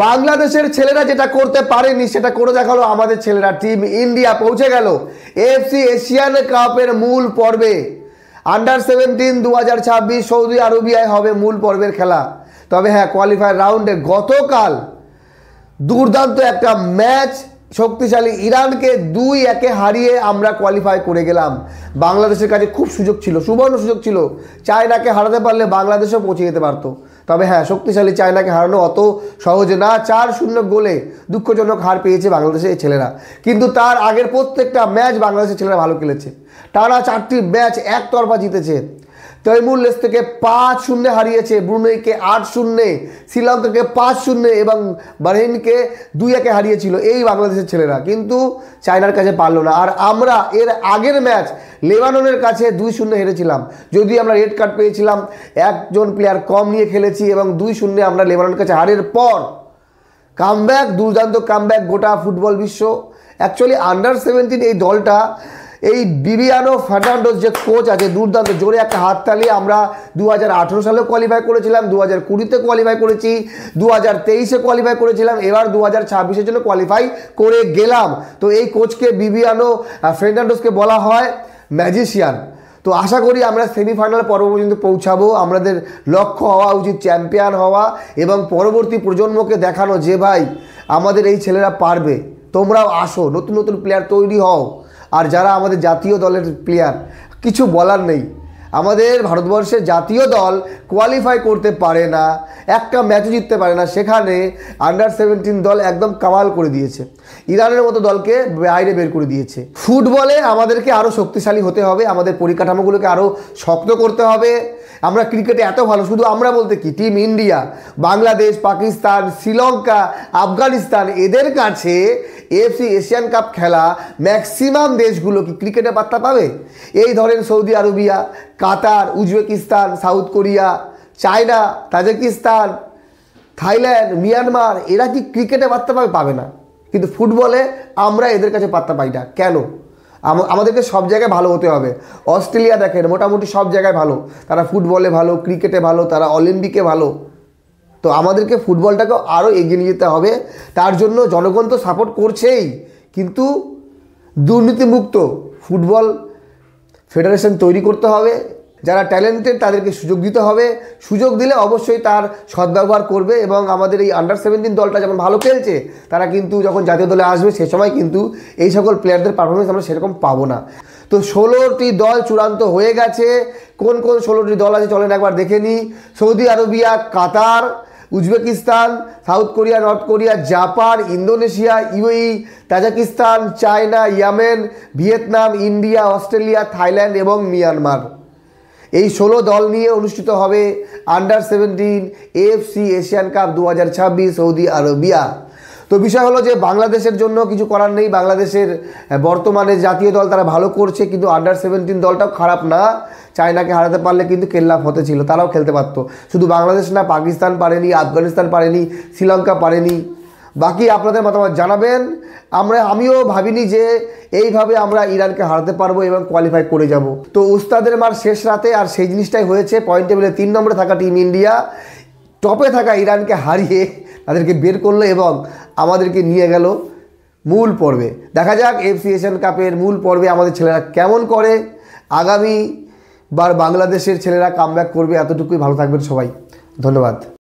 বাংলাদেশের ছেলেরা যেটা করতে পারেনি সেটা করে দেখালো আমাদের ছেলেরা। টিম ইন্ডিয়া পৌঁছে গেল এএফসি এশিয়ান কাপের মূল পর্বে। আন্ডার-17 2026 সৌদি আরবিয়ায় হবে মূল পর্বের খেলা। তবে হ্যাঁ, কোয়ালিফায়ার রাউন্ডে গতকাল দুর্দান্ত একটা ম্যাচ শক্তিশালী ইরানকে 2-1 হারিয়ে আমরা কোয়ালিফাই করে গেলাম। বাংলাদেশের কাছে খুব সুযোগ ছিল, সুবর্ণ সুযোগ ছিল। চায়নাকে হারাতে পারলে বাংলাদেশও পৌঁছে যেতে পারতো। তবে হ্যাঁ, শক্তিশালী চায়নাকে হারানো অত সহজে না। 4-0 গোলে দুঃখজনক হার পেয়েছে বাংলাদেশের ছেলেরা। কিন্তু তার আগের প্রত্যেকটা ম্যাচ বাংলাদেশের ছেলেরা ভালো খেলেছে। টানা 4টি ম্যাচ একতরফা জিতেছে। তৈমুর লেস্তেকে 5-0 হারিয়েছে, ব্রুনেইকে 8-0, শ্রীলঙ্কাকে 5-0 এবং বাহরাইনকে 2-1 হারিয়েছিল এই বাংলাদেশের ছেলেরা। কিন্তু চায়নার কাছে পারলো না। আর আমরা এর আগের ম্যাচ লেবাননের কাছে 2-0 হেরেছিলাম। যদি আমরা রেড কার্ড পেয়েছিলাম, একজন প্লেয়ার কম নিয়ে খেলেছি এবং 2-0 আমরা লেবাননের কাছে হারের পর কামব্যাক, দুর্দান্ত কামব্যাক গোটা ফুটবল বিশ্ব। অ্যাকচুয়ালি আন্ডার-17 এই দলটা, এই বিবিয়ানো ফার্নান্ডোস যে কোচ আছে, দুর্দান্ত। জোরে একটা হাততালি। আমরা 2018 সালেও কোয়ালিফাই করেছিলাম, 2020-তে কোয়ালিফাই করেছি, 2023-এ কোয়ালিফাই করেছিলাম, এবার 2026-এর জন্য কোয়ালিফাই করে গেলাম। তো এই কোচকে, বিবিয়ানো ফার্নান্ডোসকে বলা হয় ম্যাজিশিয়ান। তো আশা করি আমরা সেমিফাইনাল পর্ব পর্যন্ত পৌঁছাবো। আমাদের লক্ষ্য হওয়া উচিত চ্যাম্পিয়ন হওয়া এবং পরবর্তী প্রজন্মকে দেখানো যে ভাই আমাদের এই ছেলেরা পারবে, তোমরাও আসো, নতুন নতুন প্লেয়ার তৈরি হও। আর যারা আমাদের জাতীয় দলের প্লেয়ার, কিছু বলার নেই। আমাদের ভারতবর্ষের জাতীয় দল কোয়ালিফাই করতে পারে না, একটা ম্যাচও জিততে পারে না। সেখানে আন্ডার-17 দল একদম কামাল করে দিয়েছে, ইরানের মতো দলকে বাইরে বের করে দিয়েছে। ফুটবলে আমাদেরকে আরও শক্তিশালী হতে হবে, আমাদের পরিকাঠামোগুলোকে আরও শক্ত করতে হবে। আমরা ক্রিকেটে এত ভালো, শুধু আমরা বলতে কি, টিম ইন্ডিয়া, বাংলাদেশ, পাকিস্তান, শ্রীলঙ্কা, আফগানিস্তান, এদের কাছে এএফসি এশিয়ান কাপ খেলা ম্যাক্সিমাম দেশগুলো কি ক্রিকেটে পাত্তা পাবে? এই ধরেন Saudi Arabia, Qatar, Uzbekistan, south Korea, China, Tajikistan, Thailand, Myanmar, এরা কি ক্রিকেটে পাত্তা পাবে? পাবে না। কিন্তু ফুটবলে আমরা এদের কাছে পাত্তা পাই না। কেন? আমাদেরকে সব জায়গায় ভালো হতে হবে। অস্ট্রেলিয়া দেখেন, মোটামুটি সব জায়গায় ভালো, তারা ফুটবলে ভালো, ক্রিকেটে ভালো, তারা অলিম্পিকে ভালো। তো আমাদেরকে ফুটবলটাকেও আরও এগিয়ে নিয়ে যেতে হবে। তার জন্য জনগণ তো সাপোর্ট করছেই, কিন্তু দুর্নীতিমুক্ত ফুটবল ফেডারেশন তৈরি করতে হবে। যারা ট্যালেন্টেড তাদেরকে সুযোগ দিতে হবে। সুযোগ দিলে অবশ্যই তার সদ্ব্যবহার করবে। এবং আমাদের এই আন্ডার-17 দলটা যেমন ভালো খেলছে, তারা কিন্তু যখন জাতীয় দলে আসবে সে সময় কিন্তু এই সকল প্লেয়ারদের পারফরমেন্স আমরা সেরকম পাবো না। তো 16টি দল চূড়ান্ত হয়ে গেছে। কোন কোন 16টি দল আছে চলেন একবার দেখে নিই। Saudi Arabia, Qatar, Uzbekistan, south Korea, north Korea, Japan, Indonesia, UAE, Tajikistan, China, Yemen, Vietnam, India, Australia, Thailand এবং মিয়ানমার। এই 16 দল নিয়ে অনুষ্ঠিত হবে আন্ডার-17 AFC Asian cup 2026 Saudi Arabia. তো বিষয় হলো যে বাংলাদেশের জন্য কিছু করার নেই। বাংলাদেশের বর্তমানে জাতীয় দল তারা ভালো করছে, কিন্তু আন্ডার-17 দলটাও খারাপ না। চায়নাকে হারাতে পারলে কিন্তু কেল্লা ফতে ছিল, তারাও খেলতে পারতো। শুধু বাংলাদেশ না, পাকিস্তান পারেনি, আফগানিস্তান পারেনি, শ্রীলঙ্কা পারেনি। বাকি আপনাদের মতামত জানাবেন। আমিও ভাবিনি যে এইভাবে আমরা ইরানকে হারাতে পারবো এবং কোয়ালিফাই করে যাব। তো উস্তাদের মার শেষ রাতে আর সেই জিনিসটাই হয়েছে। পয়েন্ট টেবিলে 3 নম্বরে থাকা টিম ইন্ডিয়া টপে থাকা ইরানকে হারিয়ে তাদেরকে বের করলো এবং আমাদেরকে নিয়ে গেল মূল পর্বে। দেখা যাক এএফসি এশিয়ান কাপের মূল পর্বে আমাদের ছেলেরা কেমন করে। আগামী বার বাংলাদেশের ছেলেরা কামব্যাক করবে, এতটুকুই। ভালো থাকবেন সবাই, ধন্যবাদ।